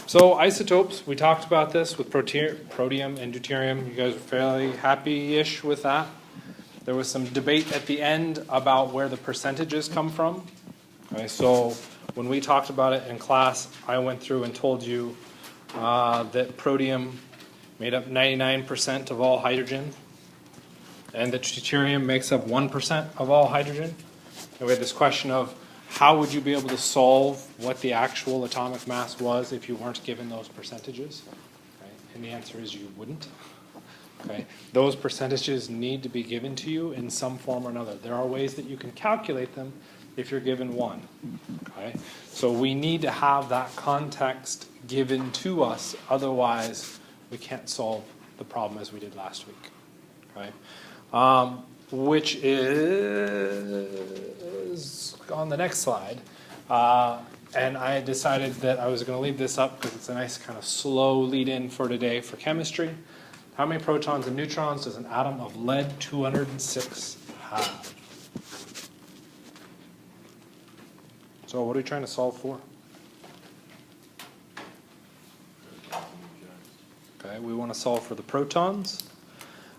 so isotopes, we talked about this with protium and deuterium. You guys are fairly happy-ish with that. There was some debate at the end about where the percentages come from. Okay, so when we talked about it in class, I went through and told you that protium made up 99% of all hydrogen, and that deuterium makes up 1% of all hydrogen. And we had this question of how would you be able to solve what the actual atomic mass was if you weren't given those percentages? Okay? And the answer is you wouldn't. Okay? Those percentages need to be given to you in some form or another. There are ways that you can calculate them if you're given one. Okay? So we need to have that context given to us, otherwise we can't solve the problem as we did last week. Okay? Which is on the next slide. And I decided that I was going to leave this up because it's a nice kind of slow lead-in for today for chemistry. How many protons and neutrons does an atom of lead-206 have? So what are we trying to solve for? Okay, we want to solve for the protons.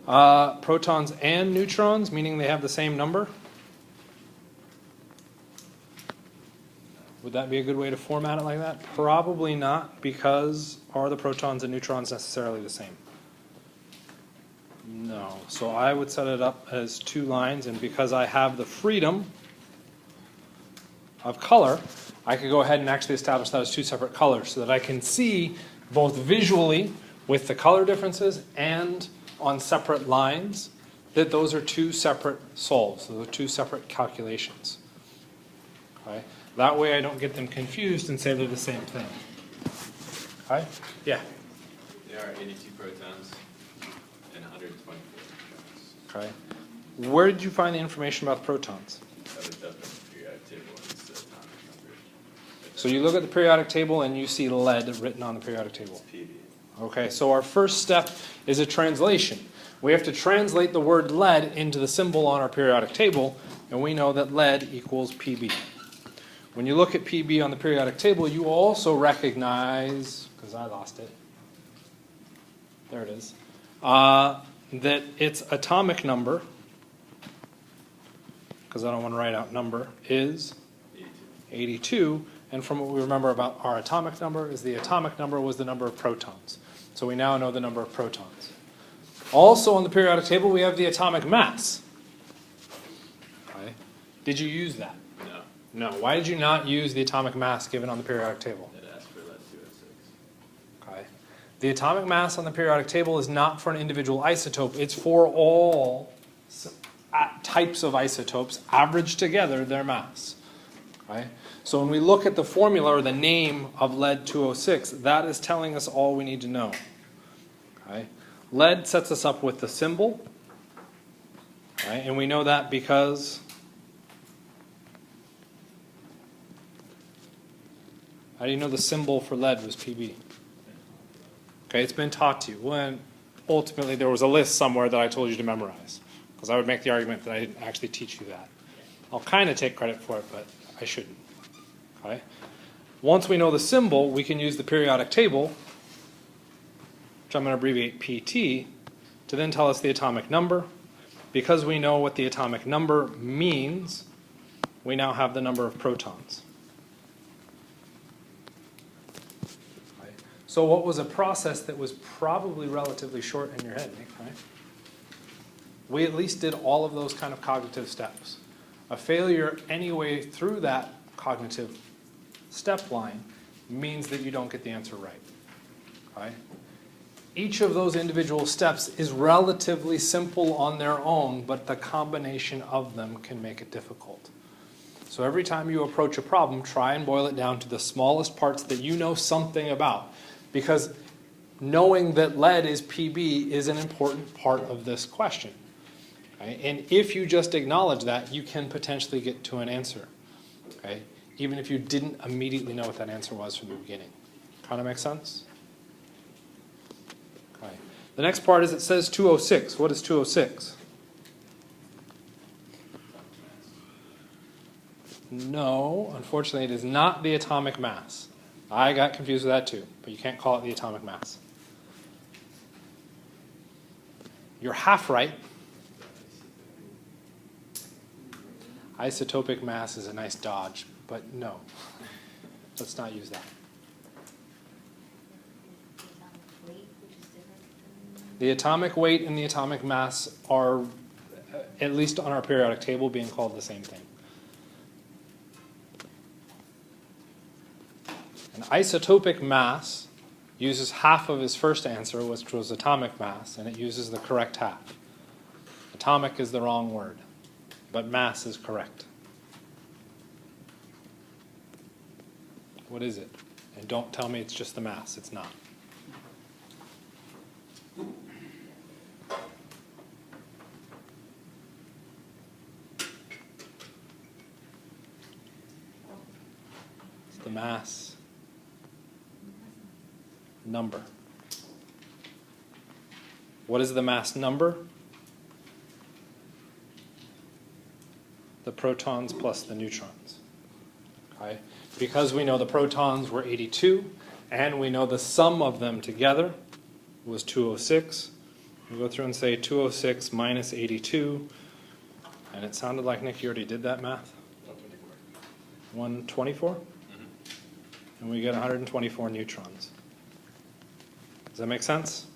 Protons and neutrons, meaning they have the same number. Would that be a good way to format it like that? Probably not, because are the protons and neutrons necessarily the same? No. So I would set it up as two lines, and because I have the freedom of color, I could go ahead and actually establish that as two separate colors so that I can see both visually with the color differences and on separate lines that those are two separate solves, those are two separate calculations. Okay? That way I don't get them confused and say they're the same thing. Okay? Yeah? There are 82 protons and 124 neutrons. Okay. Where did you find the information about the protons? I looked up in the periodic table and it's the atomic number. So you look at the periodic table and you see lead written on the periodic table. PB. Okay, so our first step is a translation. We have to translate the word lead into the symbol on our periodic table, and we know that lead equals Pb. When you look at Pb on the periodic table, you also recognize, because I lost it, there it is, that its atomic number, because I don't want to write out number, is 82. And from what we remember about our atomic number is the atomic number was the number of protons. So we now know the number of protons. Also on the periodic table we have the atomic mass. Okay. Did you use that? No. No. Why did you not use the atomic mass given on the periodic table? It asked for lead-206. Okay. The atomic mass on the periodic table is not for an individual isotope. It's for all types of isotopes averaged together their mass. Okay. So when we look at the formula or the name of lead-206, that is telling us all we need to know. Okay. Lead sets us up with the symbol, okay, and we know that because how do you know the symbol for lead was Pb? Okay, it's been taught to you. When ultimately there was a list somewhere that I told you to memorize, because I would make the argument that I didn't actually teach you that. I'll kind of take credit for it, but I shouldn't. Okay. Once we know the symbol, we can use the periodic table, which I'm going to abbreviate PT, to then tell us the atomic number. Because we know what the atomic number means, we now have the number of protons. Okay. So what was a process that was probably relatively short in your head, Nick, right? We at least did all of those kind of cognitive steps. A failure anyway through that cognitive step line means that you don't get the answer right. Okay? Each of those individual steps is relatively simple on their own, but the combination of them can make it difficult. So every time you approach a problem, try and boil it down to the smallest parts that you know something about, because knowing that lead is Pb is an important part of this question. Okay? And if you just acknowledge that, you can potentially get to an answer. Okay? Even if you didn't immediately know what that answer was from the beginning. Kind of make sense? Okay. The next part is it says 206. What is 206? No, unfortunately it is not the atomic mass. I got confused with that too, but you can't call it the atomic mass. You're half right. Isotopic mass is a nice dodge, but no. Let's not use that. The atomic weight and the atomic mass are, at least on our periodic table, being called the same thing. An isotopic mass uses half of his first answer, which was atomic mass, and it uses the correct half. Atomic is the wrong word, but mass is correct. What is it? And don't tell me it's just the mass. It's not. It's the mass number. What is the mass number? The protons plus the neutrons. Okay? Because we know the protons were 82, and we know the sum of them together was 206, we go through and say 206 minus 82, and it sounded like, Nick, you already did that math? 124? Mm-hmm. And we get 124 neutrons. Does that make sense?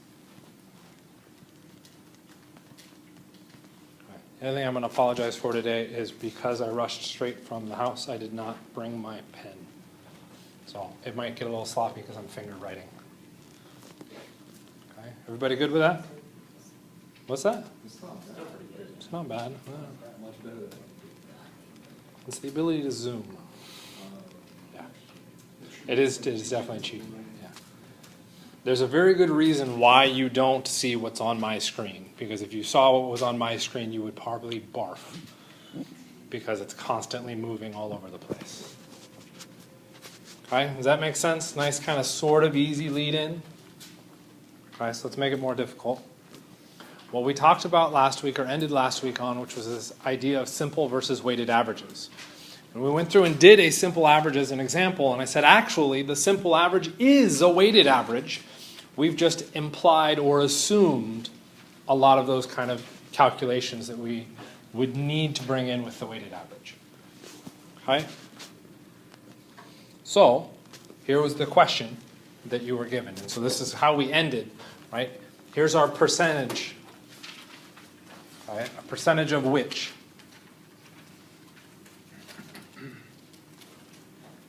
The only thing I'm going to apologize for today is because I rushed straight from the house, I did not bring my pen. So it might get a little sloppy because I'm finger writing. Okay, everybody good with that? What's that? It's not bad. No. It's the ability to zoom. Yeah, it is definitely cheap. Yeah. There's a very good reason why you don't see what's on my screen, because if you saw what was on my screen, you would probably barf, because it's constantly moving all over the place. Okay, does that make sense? Nice kind of sort of easy lead in. Okay, so let's make it more difficult. What we talked about last week, or ended last week on, which was this idea of simple versus weighted averages. And we went through and did a simple average as an example, and I said actually the simple average is a weighted average. We've just implied or assumed a lot of those kind of calculations that we would need to bring in with the weighted average. Okay? So, here was the question that you were given. And so this is how we ended, right? Here's our percentage. Okay? A percentage of which?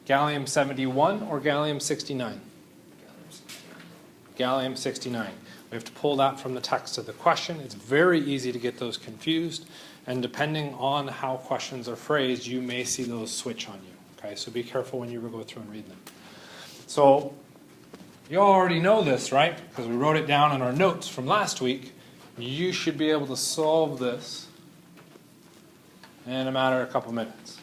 Gallium-71 or gallium-69? Gallium-69. We have to pull that from the text of the question. It's very easy to get those confused, and depending on how questions are phrased, you may see those switch on you. Okay, so be careful when you go through and read them. So you already know this, right? Because we wrote it down in our notes from last week. You should be able to solve this in a matter of a couple minutes.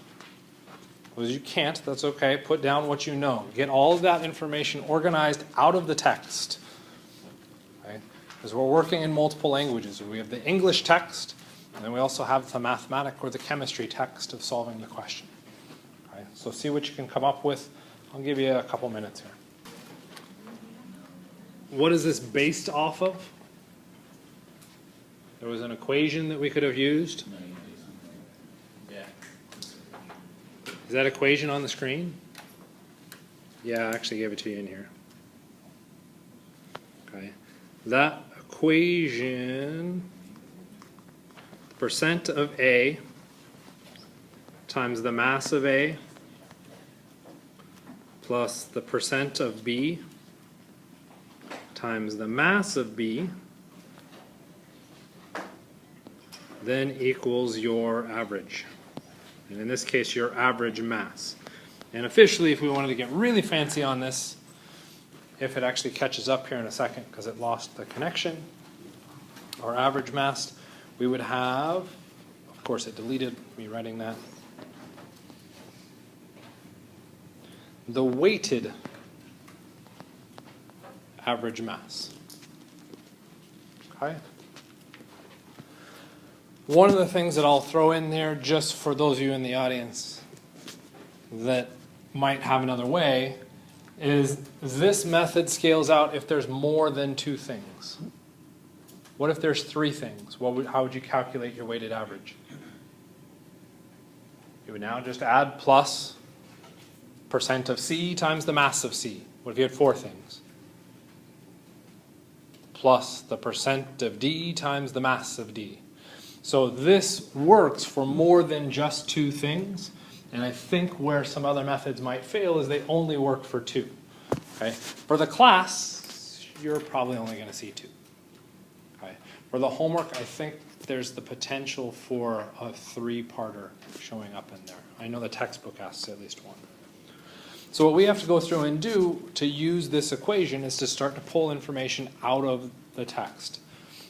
Well, you can't, that's okay. Put down what you know. Get all of that information organized out of the text. Okay? Because we're working in multiple languages. We have the English text, and then we also have the mathematic or the chemistry text of solving the question. Okay? So see what you can come up with. I'll give you a couple minutes here. What is this based off of? There was an equation that we could have used. Is that equation on the screen? Yeah, I actually gave it to you in here. Okay. That equation, the percent of A times the mass of A plus the percent of B times the mass of B then equals your average. And in this case, your average mass. And officially, if we wanted to get really fancy on this, if it actually catches up here in a second because it lost the connection, our average mass, we would have, of course it deleted me writing that, the weighted average mass. Okay? One of the things that I'll throw in there, just for those of you in the audience that might have another way, is this method scales out if there's more than two things. What if there's three things? How would you calculate your weighted average? You would now just add plus percent of C times the mass of C. What if you had four things? Plus the percent of D times the mass of D. So this works for more than just two things. And I think where some other methods might fail is they only work for two. Okay? For the class, you're probably only going to see two. Okay? For the homework, I think there's the potential for a three-parter showing up in there. I know the textbook asks at least one. So what we have to go through and do to use this equation is to start to pull information out of the text.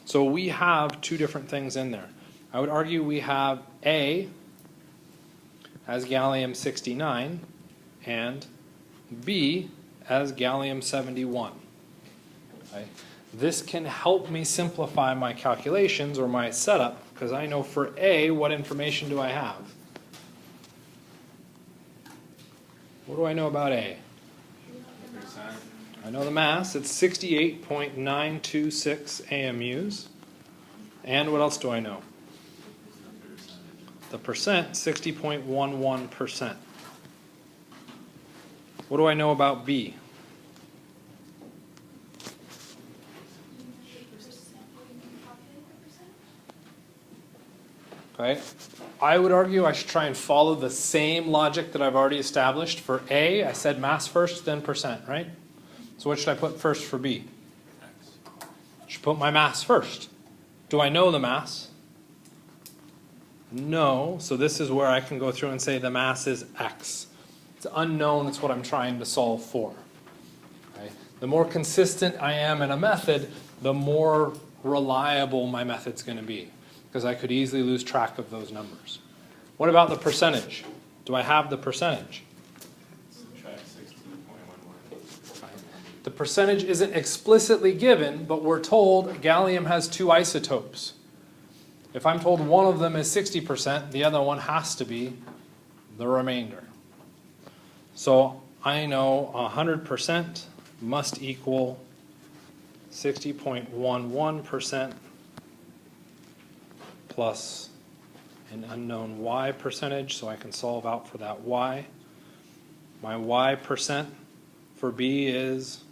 So we have two different things in there. I would argue we have A as gallium-69 and B as gallium-71. Okay? This can help me simplify my calculations or my setup because I know for A, what information do I have? What do I know about A? I know the mass. It's 68.926 AMUs. And what else do I know? The percent, 60.11%. What do I know about B? Okay. I would argue I should try and follow the same logic that I've already established. For A, I said mass first, then percent, right? So what should I put first for B? I should put my mass first. Do I know the mass? No. So this is where I can go through and say the mass is X. It's unknown. It's what I'm trying to solve for. Okay? The more consistent I am in a method, the more reliable my method's going to be. Because I could easily lose track of those numbers. What about the percentage? Do I have the percentage? Subtract 16.11. The percentage isn't explicitly given, but we're told gallium has two isotopes. If I'm told one of them is 60%, the other one has to be the remainder. So I know 100% must equal 60.11% plus an unknown y percentage, so I can solve out for that y. My y percent for B is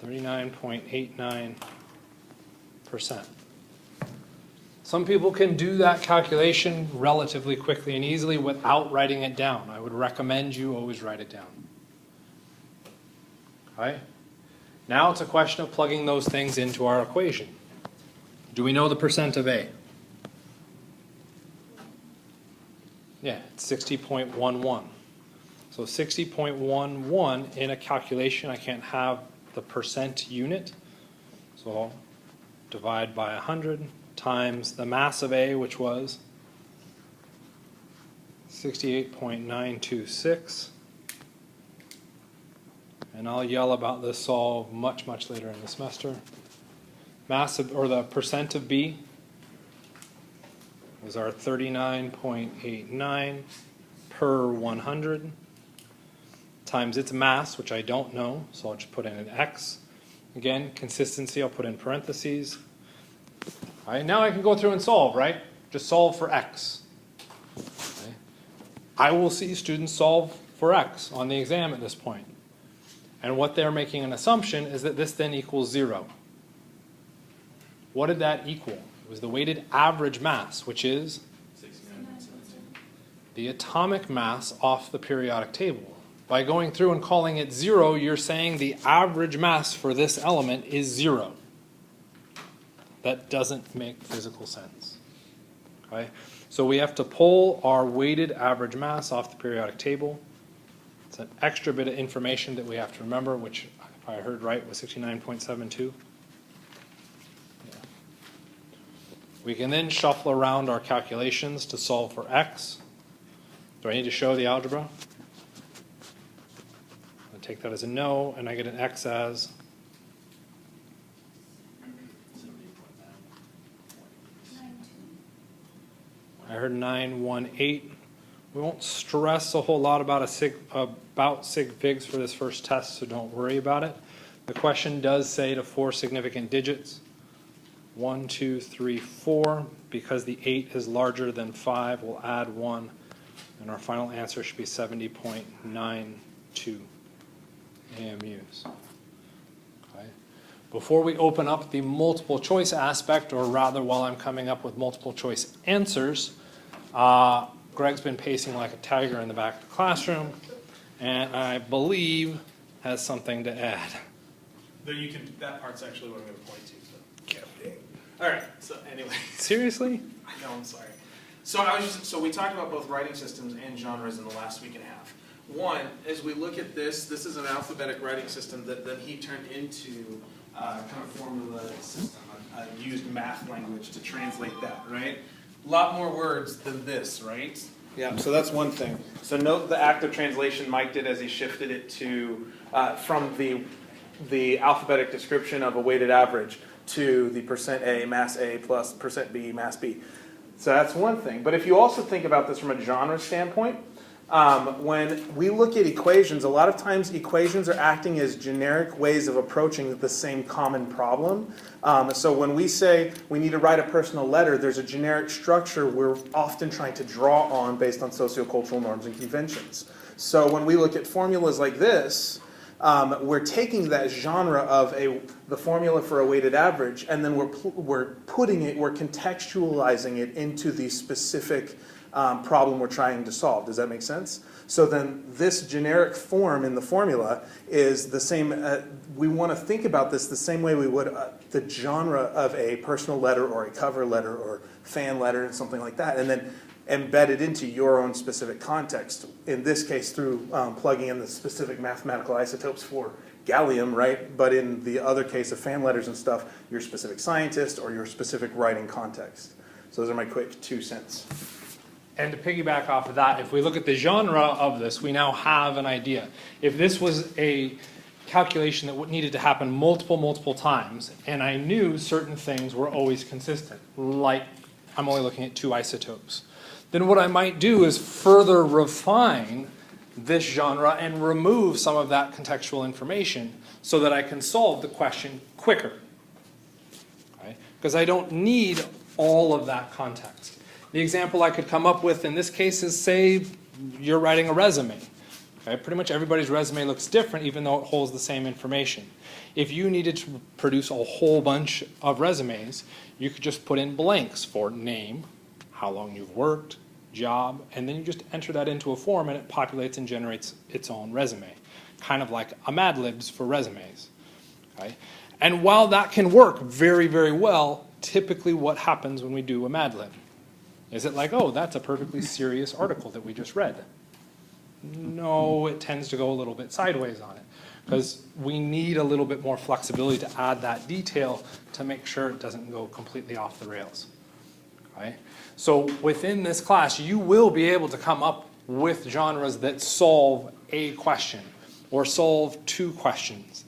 39.89%. Some people can do that calculation relatively quickly and easily without writing it down. I would recommend you always write it down. Okay? Now it's a question of plugging those things into our equation. Do we know the percent of A? Yeah, it's 60.11. So 60.11 in a calculation, I can't have the percent unit. So I'll divide by 100 times the mass of A, which was 68.926. And I'll yell about this solve much, much later in the semester. Mass of, or the percent of B was our 39.89 per 100 times its mass, which I don't know, so I'll just put in an X. Again, consistency, I'll put in parentheses. All right, now I can go through and solve, right? Just solve for X. Okay. I will see students solve for X on the exam at this point. And what they're making an assumption is that this then equals 0. What did that equal? It was the weighted average mass, which is 69.72. the atomic mass off the periodic table. By going through and calling it 0, you're saying the average mass for this element is 0. That doesn't make physical sense. Okay? So we have to pull our weighted average mass off the periodic table. It's an extra bit of information that we have to remember, which, if I heard right, was 69.72. We can then shuffle around our calculations to solve for X. Do I need to show the algebra? I take that as a no, and I get an X as 70.9. I heard 918, We won't stress a whole lot about sig figs for this first test, so don't worry about it. The question does say to 4 significant digits. 1, 2, 3, 4. Because the 8 is larger than 5, we'll add 1. And our final answer should be 70.92 AMUs. Okay. Before we open up the multiple choice aspect, or rather while I'm coming up with multiple choice answers, Greg's been pacing like a tiger in the back of the classroom, and I believe has something to add. That part's actually what I'm going to point to. So. All right. So anyway. Seriously? I know. I'm sorry. So we talked about both writing systems and genres in the last week and a half. One, as we look at this is an alphabetic writing system that then he turned into kind of formula system, used math language to translate that, right? A lot more words than this, right? Yeah, so that's one thing. So note the act of translation Mike did as he shifted it to from the alphabetic description of a weighted average to the %A mass A plus %B mass B. So that's one thing. But if you also think about this from a genre standpoint, when we look at equations, a lot of times equations are acting as generic ways of approaching the same common problem. So when we say we need to write a personal letter, there's a generic structure we're often trying to draw on based on sociocultural norms and conventions. So when we look at formulas like this, we're taking that genre of the formula for a weighted average, and then we're contextualizing it into the specific problem we're trying to solve. Does that make sense? So then this generic form in the formula is the same. We want to think about this the same way we would the genre of a personal letter or a cover letter or fan letter and something like that, and then embed it into your own specific context. In this case, through plugging in the specific mathematical isotopes for gallium, right? But in the other case of fan letters and stuff, your specific scientist or your specific writing context. So those are my quick 2 cents. And to piggyback off of that, if we look at the genre of this, we now have an idea. If this was a calculation that needed to happen multiple times, and I knew certain things were always consistent, like I'm only looking at 2 isotopes, then what I might do is further refine this genre and remove some of that contextual information so that I can solve the question quicker. Okay? Because I don't need all of that context. The example I could come up with in this case is, say, you're writing a resume. Okay? Pretty much everybody's resume looks different even though it holds the same information. If you needed to produce a whole bunch of resumes, you could just put in blanks for name, how long you've worked, job, and then you just enter that into a form and it populates and generates its own resume. Kind of like a Mad Libs for resumes. Okay? And while that can work very, very well, typically what happens when we do a Mad Lib? Is it like, oh, that's a perfectly serious article that we just read? No, it tends to go a little bit sideways on it because we need a little bit more flexibility to add that detail to make sure it doesn't go completely off the rails. Okay? So within this class, you will be able to come up with genres that solve a question or solve 2 questions.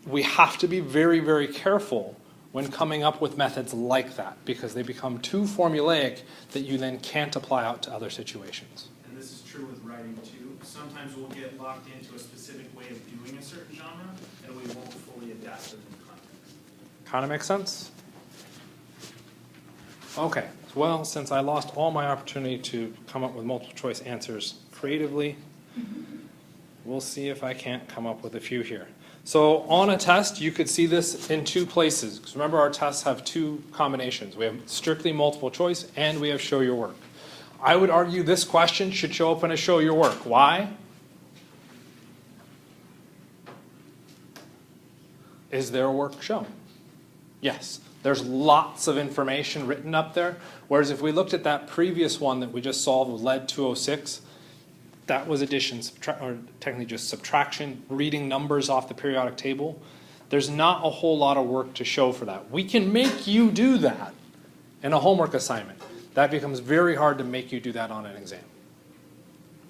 We have to be very, very careful when coming up with methods like that because they become too formulaic that you then can't apply out to other situations. And this is true with writing too. Sometimes we'll get locked into a specific way of doing a certain genre and we won't fully adapt it in context. Kind of makes sense? Okay, well, since I lost all my opportunity to come up with multiple choice answers creatively, we'll see if I can't come up with a few here. So on a test, you could see this in 2 places. Because remember, our tests have 2 combinations. We have strictly multiple choice, and we have show your work. I would argue this question should show up in a show your work. Why? Is their work shown? Yes. There's lots of information written up there. Whereas if we looked at that previous one that we just solved with lead 206, that was addition, or technically just subtraction, reading numbers off the periodic table. There's not a whole lot of work to show for that. We can make you do that in a homework assignment. That becomes very hard to make you do that on an exam.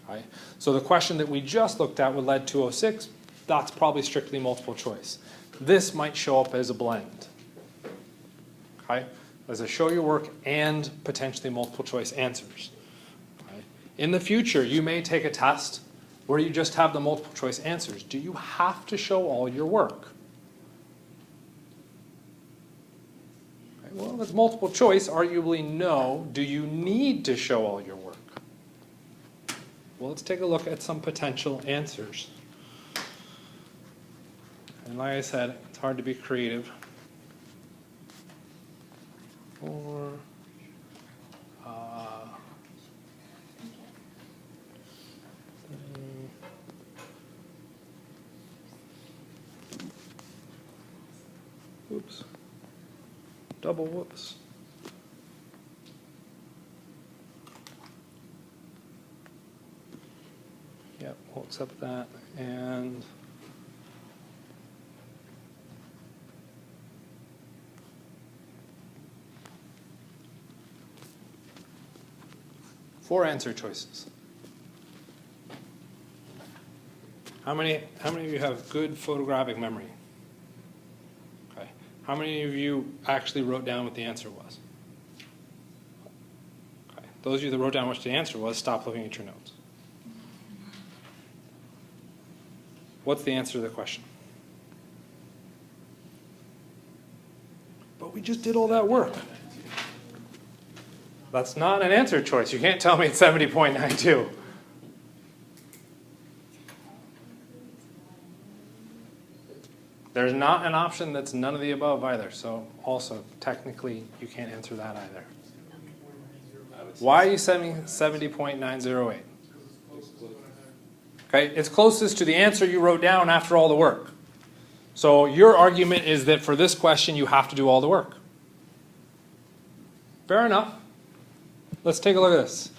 Okay? So the question that we just looked at with lead 206, that's probably strictly multiple choice. This might show up as a blend. Okay? As a show your work and potentially multiple choice answers. Okay? In the future, you may take a test where you just have the multiple choice answers. Do you have to show all your work? Okay, well, if it's multiple choice, arguably no. Do you need to show all your work? Well, let's take a look at some potential answers. And like I said, it's hard to be creative. Or oops. Double whoops. Yep, we'll accept that. And four answer choices. How many of you have good photographic memory? Okay. How many of you actually wrote down what the answer was? Okay. Those of you that wrote down what the answer was, stop looking at your notes. What's the answer to the question? But we just did all that work. That's not an answer choice. You can't tell me it's 70.92. There's not an option that's none of the above either. So also, technically, you can't answer that either. Why are you setting 70.908? Okay, it's closest to the answer you wrote down after all the work. So your argument is that for this question, you have to do all the work. Fair enough. Let's take a look at this.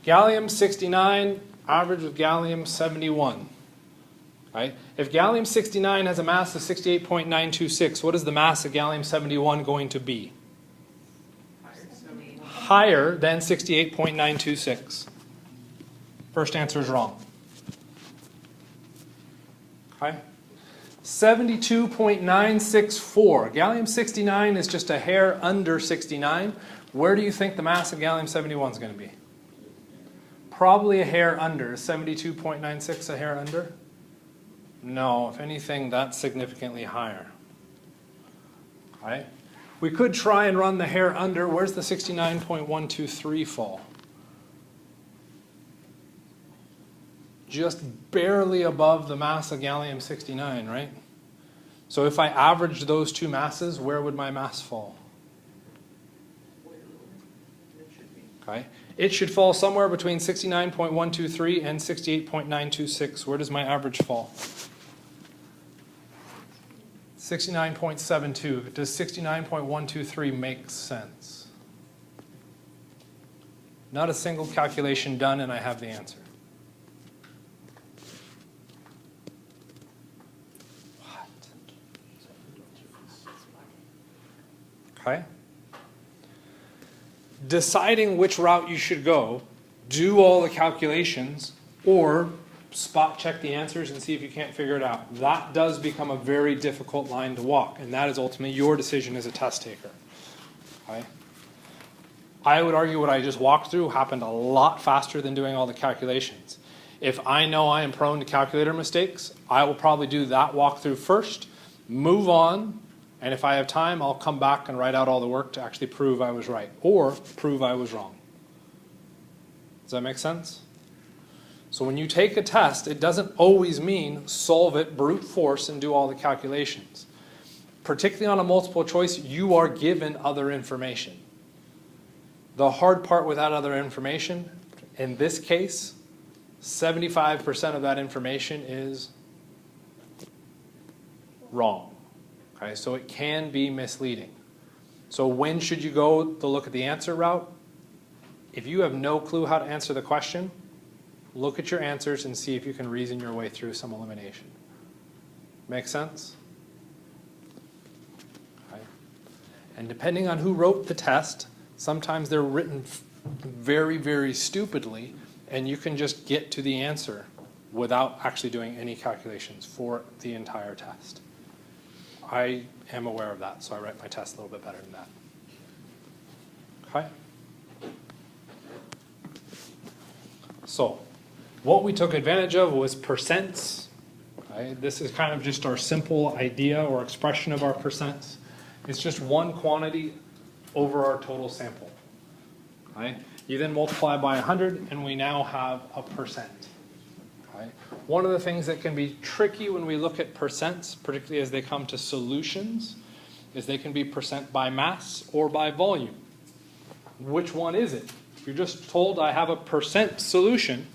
Gallium 69, average with gallium 71. Right? If gallium 69 has a mass of 68.926, what is the mass of gallium 71 going to be? Higher than 68.926. First answer is wrong. Okay? 72.964. Gallium 69 is just a hair under 69. Where do you think the mass of gallium 71 is going to be? Probably a hair under. Is 72.96 a hair under? No. If anything, that's significantly higher. Okay? We could try and run the hair under. Where's the 69.123 fall? Just barely above the mass of gallium 69, right? So if I averaged those two masses, where would my mass fall? Okay. It should fall somewhere between 69.123 and 68.926. Where does my average fall? 69.72. Does 69.123 make sense? Not a single calculation done, and I have the answer. What? Okay. Deciding which route you should go, do all the calculations, or spot check the answers and see if you can't figure it out. That does become a very difficult line to walk, and that is ultimately your decision as a test taker. Okay? I would argue what I just walked through happened a lot faster than doing all the calculations. If I know I am prone to calculator mistakes, I will probably do that walkthrough first, move on, and if I have time, I'll come back and write out all the work to actually prove I was right, or prove I was wrong. Does that make sense? So when you take a test, it doesn't always mean solve it brute force and do all the calculations. Particularly on a multiple choice, you are given other information. The hard part with that other information, in this case, 75% of that information is wrong. Okay, so it can be misleading. So when should you go to look at the answer route? If you have no clue how to answer the question, look at your answers and see if you can reason your way through some elimination. Make sense? Okay. And depending on who wrote the test, sometimes they're written very, very stupidly, and you can just get to the answer without actually doing any calculations for the entire test. I am aware of that, so I write my test a little bit better than that. Okay? So what we took advantage of was percents. Right? This is kind of just our simple idea or expression of our percents. It's just one quantity over our total sample. Right? You then multiply by 100, and we now have a percent. Right? One of the things that can be tricky when we look at percents, particularly as they come to solutions, is they can be percent by mass or by volume. Which one is it? If you're just told I have a percent solution,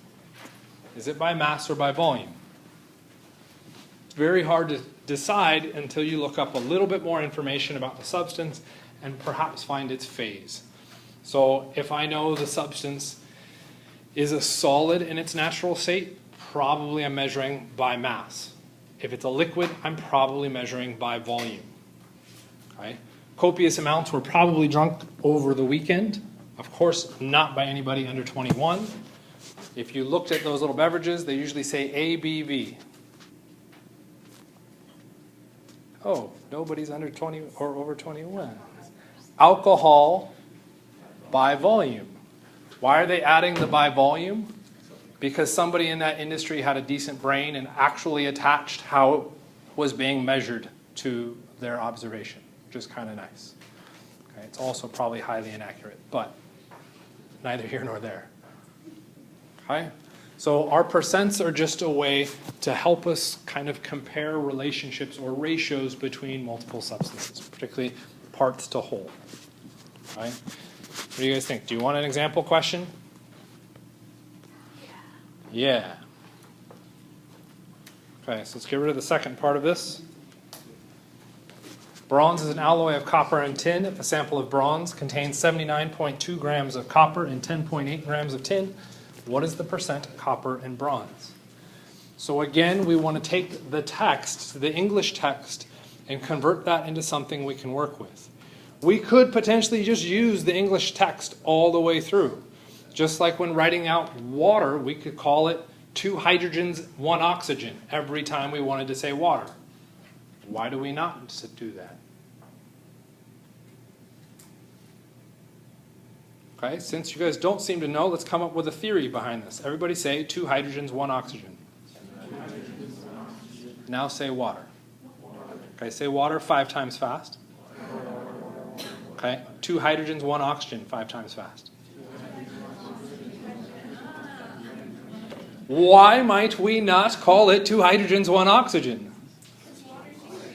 is it by mass or by volume? It's very hard to decide until you look up a little bit more information about the substance and perhaps find its phase. So if I know the substance is a solid in its natural state, probably I'm measuring by mass. If it's a liquid, I'm probably measuring by volume. Okay? Copious amounts were probably drunk over the weekend. Of course, not by anybody under 21. If you looked at those little beverages, they usually say ABV. Oh, nobody's under 20 or over 21. Alcohol by volume. Why are they adding the by volume? Because somebody in that industry had a decent brain and actually attached how it was being measured to their observation, which is kind of nice. Okay, it's also probably highly inaccurate, but neither here nor there. Okay? So our percents are just a way to help us kind of compare relationships or ratios between multiple substances, particularly parts to whole. Okay? What do you guys think? Do you want an example question? Yeah. Okay, so let's get rid of the second part of this. Bronze is an alloy of copper and tin. If a sample of bronze contains 79.2 grams of copper and 10.8 grams of tin, what is the percent copper in bronze? So again, we want to take the text, the English text, and convert that into something we can work with. We could potentially just use the English text all the way through. Just like when writing out water, we could call it 2 hydrogens, 1 oxygen every time we wanted to say water. Why do we not do that? Okay, since you guys don't seem to know, let's come up with a theory behind this. Everybody say 2 hydrogens, 1 oxygen. Now say water. Okay, say water 5 times fast. Okay, 2 hydrogens, 1 oxygen 5 times fast. Why might we not call it 2 hydrogens, 1 oxygen?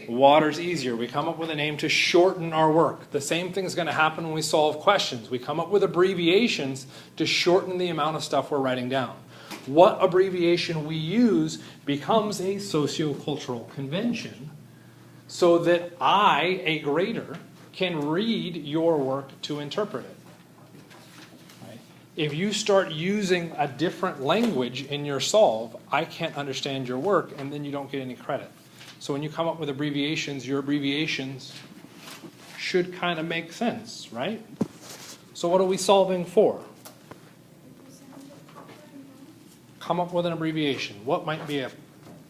Water's easier. We come up with a name to shorten our work. The same thing is going to happen when we solve questions. We come up with abbreviations to shorten the amount of stuff we're writing down. What abbreviation we use becomes a sociocultural convention so that I, a grader, can read your work to interpret it. If you start using a different language in your solve, I can't understand your work, and then you don't get any credit. So when you come up with abbreviations, your abbreviations should kind of make sense, right? So what are we solving for? Come up with an abbreviation. What might be an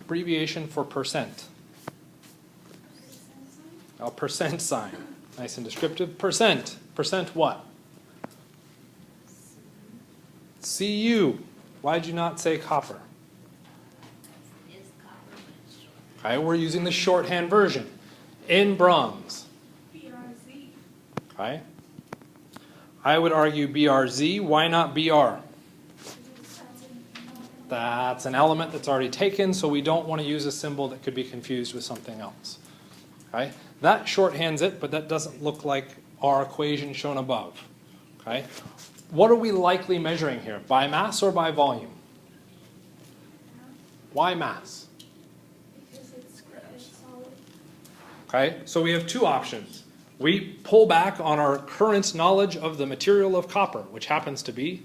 abbreviation for percent? A percent sign. Nice and descriptive. Percent. Percent what? Cu. Why did you not say copper? Okay, we're using the shorthand version. In bronze. BRZ. Okay. I would argue BRZ. Why not BR? That's an element that's already taken, so we don't want to use a symbol that could be confused with something else. Okay. That shorthands it, but that doesn't look like our equation shown above. Okay. What are we likely measuring here? By mass or by volume? Why mass? Because it's solid. Okay, so we have 2 options. We pull back on our current knowledge of the material of copper, which happens to be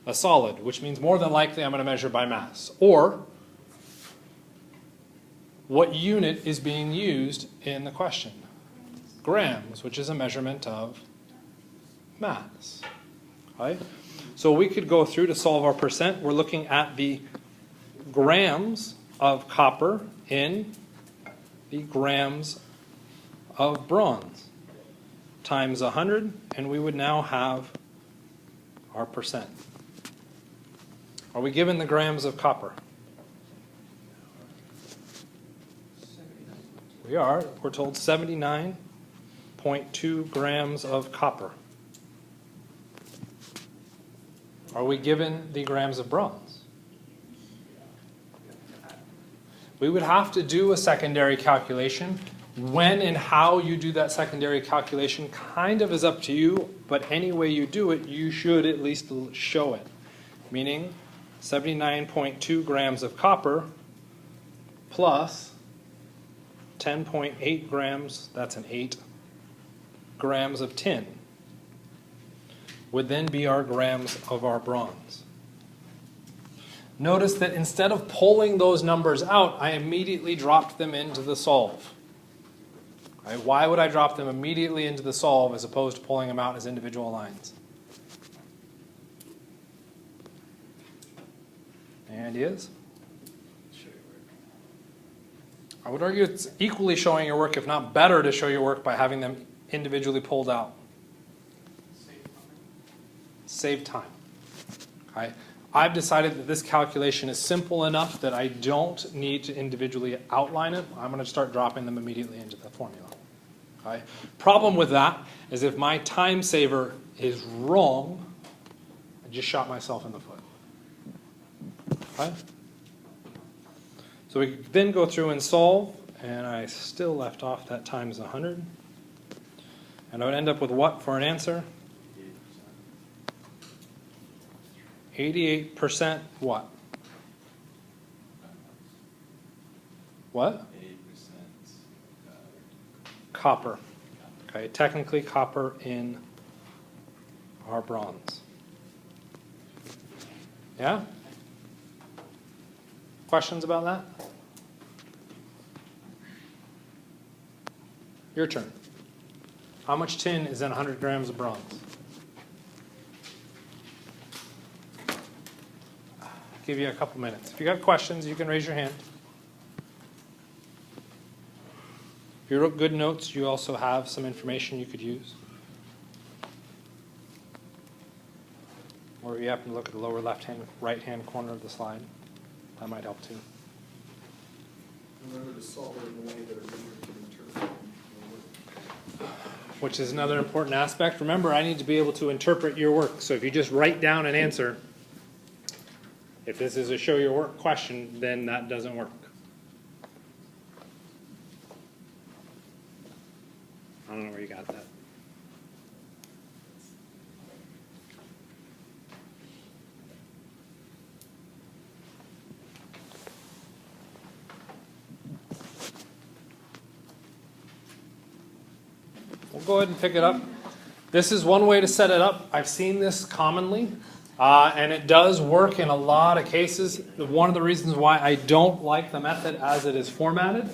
a solid, which means more than likely I'm going to measure by mass. Or, what unit is being used in the question? Grams, which is a measurement of mass. Okay? So we could go through to solve our percent. We're looking at the grams of copper in the grams of bronze times 100, and we would now have our percent. Are we given the grams of copper? We are. We're told 79.2 grams of copper. Are we given the grams of bronze? We would have to do a secondary calculation. When and how you do that secondary calculation kind of is up to you, but any way you do it, you should at least show it. Meaning 79.2 grams of copper plus 10.8 grams, that's an 8, grams of tin would then be our grams of our bronze. Notice that instead of pulling those numbers out, I immediately dropped them into the solve. Right? Why would I drop them immediately into the solve as opposed to pulling them out as individual lines? Any ideas? I would argue it's equally showing your work, if not better, to show your work by having them individually pulled out. Save time. Okay? I've decided that this calculation is simple enough that I don't need to individually outline it. I'm going to start dropping them immediately into the formula. Okay? Problem with that is if my time saver is wrong, I just shot myself in the foot. Okay? So we then go through and solve, and I still left off that times 100. And I would end up with what for an answer? 88% what? What? 80% Copper. Okay, technically copper in our bronze. Yeah? Questions about that? Your turn. How much tin is in 100 grams of bronze? I'll give you a couple minutes. If you got questions, you can raise your hand. If you wrote good notes, you also have some information you could use. Or if you happen to look at the lower left-hand, right-hand corner of the slide, that might help too. Remember to solve it in a way that a reader can interpret. Which is another important aspect. Remember, I need to be able to interpret your work. So if you just write down an answer, if this is a show your work question, then that doesn't work. I don't know where you got that. We'll go ahead and pick it up. This is one way to set it up. I've seen this commonly, and it does work in a lot of cases. One of the reasons why I don't like the method as it is formatted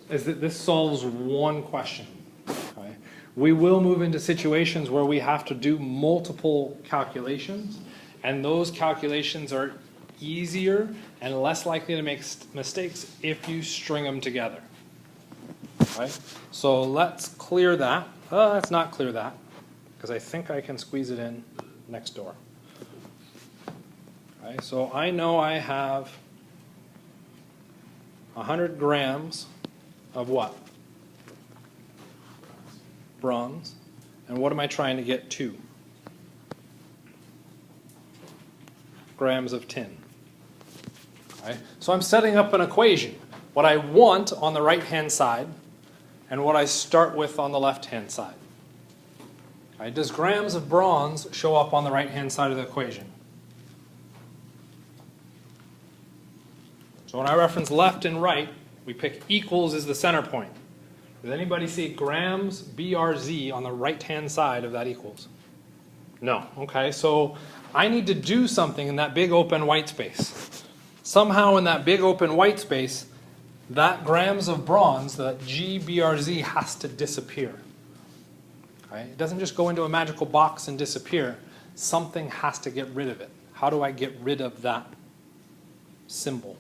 is that this solves one question. Okay? We will move into situations where we have to do multiple calculations, and those calculations are easier and less likely to make mistakes if you string them together. Okay? So let's clear that. Let's not clear that, because I think I can squeeze it in next door. Okay, so I know I have 100 grams of what? Bronze. And what am I trying to get to? Grams of tin. Okay, so I'm setting up an equation. What I want on the right-hand side and what I start with on the left-hand side. Okay, does grams of bronze show up on the right-hand side of the equation? So when I reference left and right, we pick equals as the center point. Does anybody see grams BRZ on the right-hand side of that equals? No. Okay, so I need to do something in that big open white space. Somehow in that big open white space, that grams of bronze, that GBRZ, has to disappear. Okay? It doesn't just go into a magical box and disappear. Something has to get rid of it. How do I get rid of that symbol?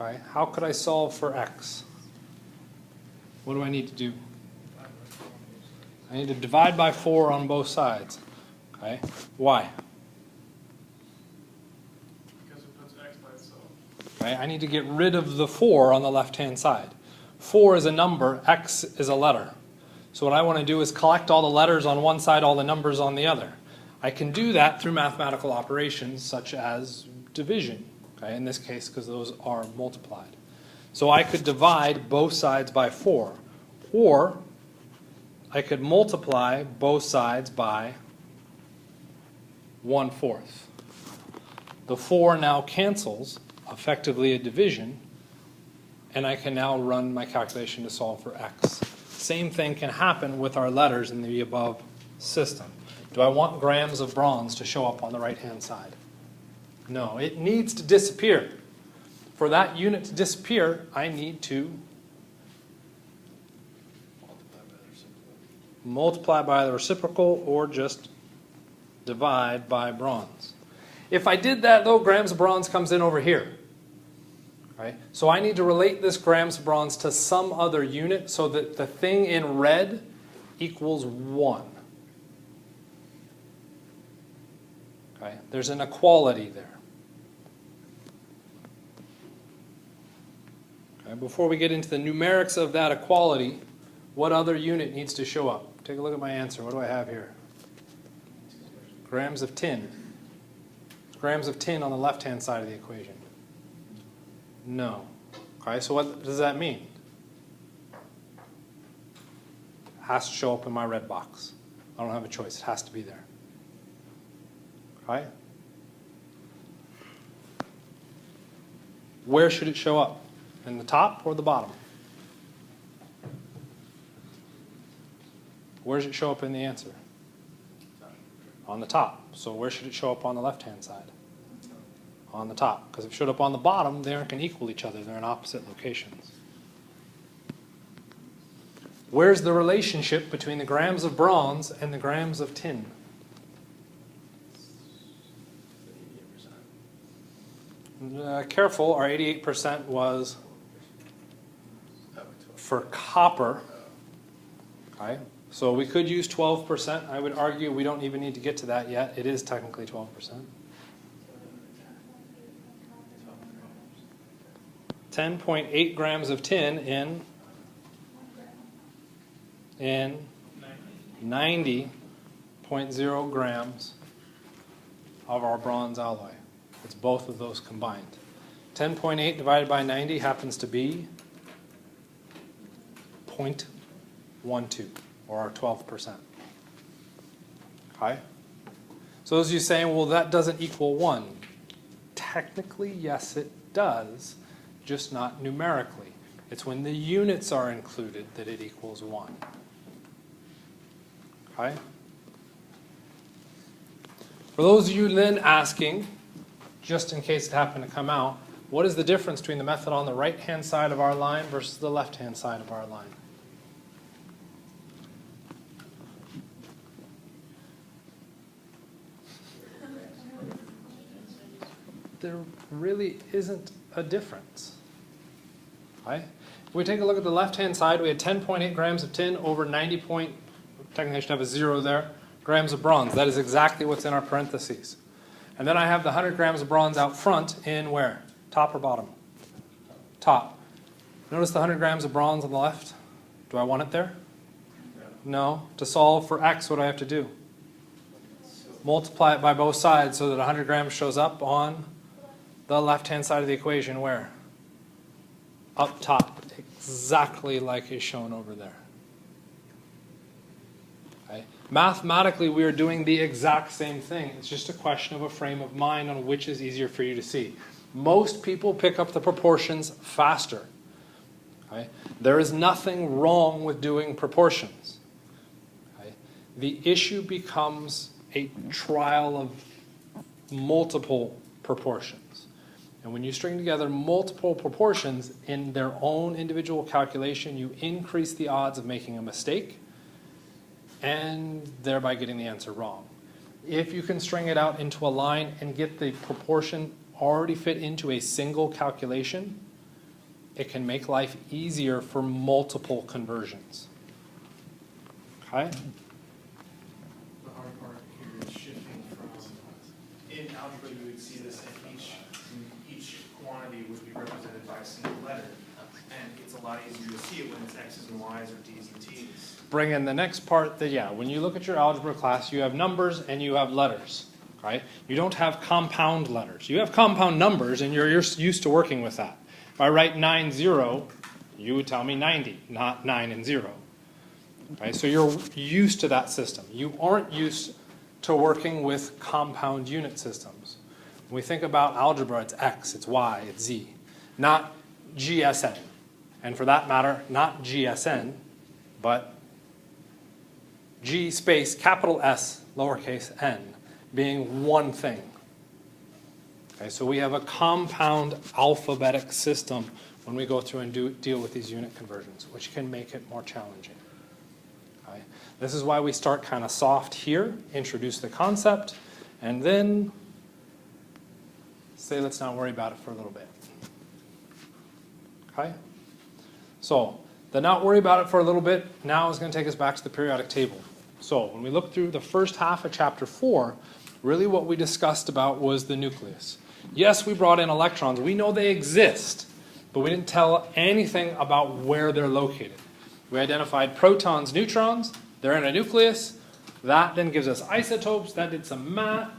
Okay, how could I solve for x? What do I need to do? I need to divide by 4 on both sides. Okay, why? Because it puts x by itself. Okay, I need to get rid of the 4 on the left-hand side. 4 is a number, x is a letter. So what I want to do is collect all the letters on one side, all the numbers on the other. I can do that through mathematical operations such as division, okay, in this case because those are multiplied. So I could divide both sides by 4, or I could multiply both sides by 1/4. The 4 now cancels, effectively a division, and I can now run my calculation to solve for x. Same thing can happen with our letters in the above system. Do I want grams of bronze to show up on the right-hand side? No, it needs to disappear. For that unit to disappear, I need to multiply by the reciprocal or just divide by bronze. If I did that, though, grams of bronze comes in over here. Right? So I need to relate this grams of bronze to some other unit so that the thing in red equals 1. Okay? There's an equality there. Okay? Before we get into the numerics of that equality, what other unit needs to show up? Take a look at my answer. What do I have here? Grams of tin. Grams of tin on the left-hand side of the equation. No. Okay, so what does that mean? It has to show up in my red box. I don't have a choice. It has to be there. Okay? Where should it show up? In the top or the bottom? Where does it show up in the answer? On the top. So where should it show up on the left-hand side? On the top. Because if it showed up on the bottom, they aren't going to equal each other. They're in opposite locations. Where's the relationship between the grams of bronze and the grams of tin? Careful, our 88% was for copper. Okay. So we could use 12%. I would argue we don't even need to get to that yet. It is technically 12%. 10.8 grams of tin in 90.0 grams of our bronze alloy. It's both of those combined. 10.8 divided by 90 happens to be 0.12, or 12%. Okay? So those of you saying, well, that doesn't equal 1. Technically, yes, it does, just not numerically. It's when the units are included that it equals 1. Okay? For those of you then asking, just in case it happened to come out, what is the difference between the method on the right-hand side of our line versus the left-hand side of our line? There really isn't a difference. Right? If we take a look at the left-hand side, we had 10.8 grams of tin over 90 technically I should have a 0 there, grams of bronze. That is exactly what's in our parentheses. And then I have the 100 grams of bronze out front in where? Top or bottom? Top. Notice the 100 grams of bronze on the left? Do I want it there? No. To solve for x, what do I have to do? Multiply it by both sides so that 100 grams shows up on the left-hand side of the equation where? Up top, exactly like is shown over there. Okay. Mathematically, we are doing the exact same thing. It's just a question of a frame of mind on which is easier for you to see. Most people pick up the proportions faster. Okay. There is nothing wrong with doing proportions. Okay. The issue becomes a trial of multiple proportions. And when you string together multiple proportions in their own individual calculation, you increase the odds of making a mistake and thereby getting the answer wrong. If you can string it out into a line and get the proportion already fit into a single calculation, it can make life easier for multiple conversions. Okay? The hard part here is shifting from, in algebra you would see this, and each quantity would be represented by a single letter. And it's a lot easier to see it when it's x's and y's or d's and t's. Bring in the next part that, yeah, when you look at your algebra class, you have numbers and you have letters, right? You don't have compound letters. You have compound numbers, and you're used to working with that. If I write 9, 0, you would tell me 90, not 9 and 0. Okay, so you're used to that system. You aren't used to working with compound unit systems. When we think about algebra, it's x, it's y, it's z, not GSN. And for that matter, not GSN, but G space capital S lowercase n being one thing. Okay, so we have a compound alphabetic system when we go through and deal with these unit conversions, which can make it more challenging. Okay, this is why we start kind of soft here, introduce the concept, and then say let's not worry about it for a little bit. Okay? So, the not worry about it for a little bit now is going to take us back to the periodic table. So, when we look through the first half of chapter 4, really what we discussed about was the nucleus. Yes, we brought in electrons. We know they exist, but we didn't tell anything about where they're located. We identified protons, neutrons. They're in a nucleus. That then gives us isotopes. That did some math.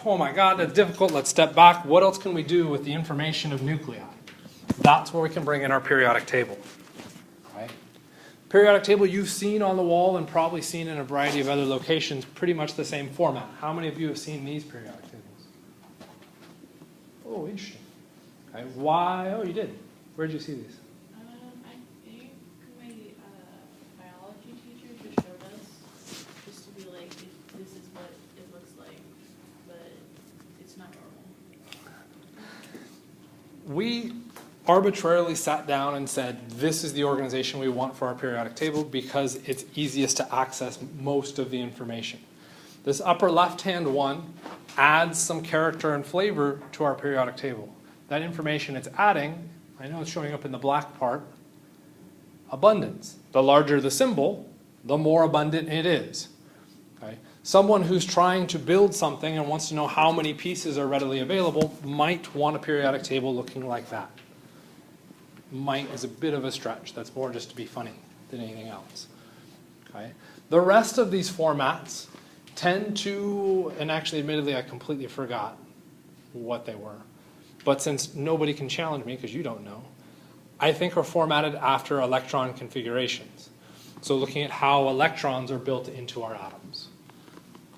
Oh my God, that's difficult. Let's step back. What else can we do with the information of nuclei? That's where we can bring in our periodic table. Right? Periodic table you've seen on the wall and probably seen in a variety of other locations, pretty much the same format. How many of you have seen these periodic tables? Oh, interesting. Okay. Why? Oh, you did. Where did you see these? I think my biology teacher just showed us, just to be like, this is what it looks like, but it's not normal. We arbitrarily sat down and said, this is the organization we want for our periodic table because it's easiest to access most of the information. This upper left-hand one adds some character and flavor to our periodic table. That information it's adding, I know it's showing up in the black part, abundance. The larger the symbol, the more abundant it is. Okay? Someone who's trying to build something and wants to know how many pieces are readily available might want a periodic table looking like that. Might is a bit of a stretch. That's more just to be funny than anything else. Okay? The rest of these formats tend to, and actually admittedly I completely forgot what they were, but since nobody can challenge me because you don't know, I think are formatted after electron configurations. So looking at how electrons are built into our atoms.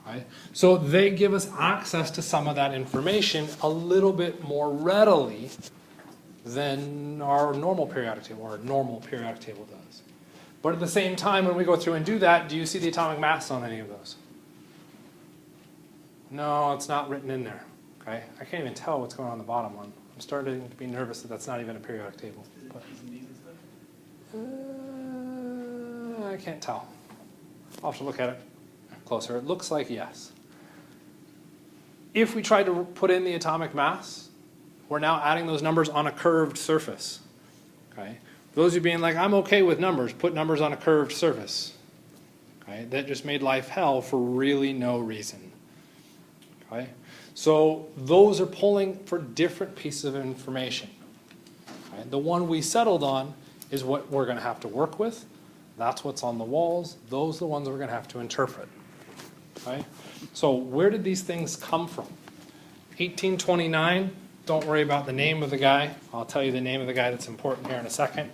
Right? So they give us access to some of that information a little bit more readily than our normal periodic table, or a normal periodic table does. But at the same time, when we go through and do that, do you see the atomic mass on any of those? No, it's not written in there. Okay? I can't even tell what's going on the bottom one. I'm starting to be nervous that that's not even a periodic table. But, I can't tell. I'll have to look at it closer. It looks like yes. If we try to put in the atomic mass, we're now adding those numbers on a curved surface. Okay? Those of you being like, I'm okay with numbers, put numbers on a curved surface. Okay? That just made life hell for really no reason. Okay? So those are pulling for different pieces of information. Okay? The one we settled on is what we're going to have to work with. That's what's on the walls. Those are the ones we're going to have to interpret. Okay? So where did these things come from? 1829, don't worry about the name of the guy. I'll tell you the name of the guy that's important here in a second.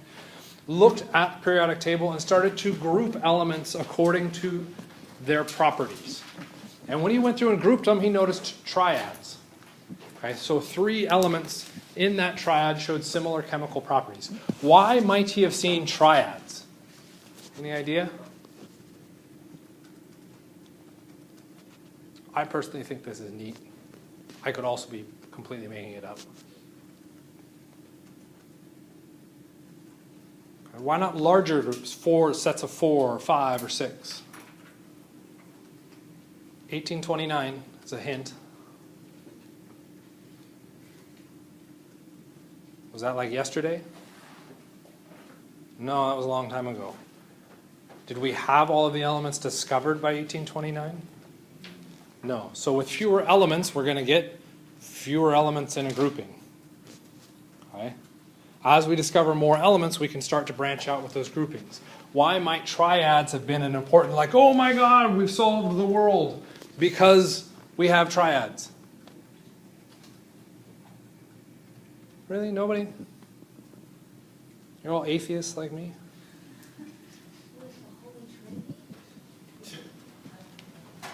Looked at the periodic table and started to group elements according to their properties. And when he went through and grouped them, he noticed triads. Okay, so 3 elements in that triad showed similar chemical properties. Why might he have seen triads? Any idea? I personally think this is neat. I could also be completely making it up. Okay, why not larger groups, 4 sets of 4 or 5 or 6? 1829 is a hint. Was that like yesterday? No, that was a long time ago. Did we have all of the elements discovered by 1829? No. So with fewer elements, we're going to get fewer elements in a grouping. Okay? As we discover more elements, we can start to branch out with those groupings. Why might triads have been an important, like, oh my God, we've solved the world? Because we have triads. Really? Nobody? You're all atheists like me?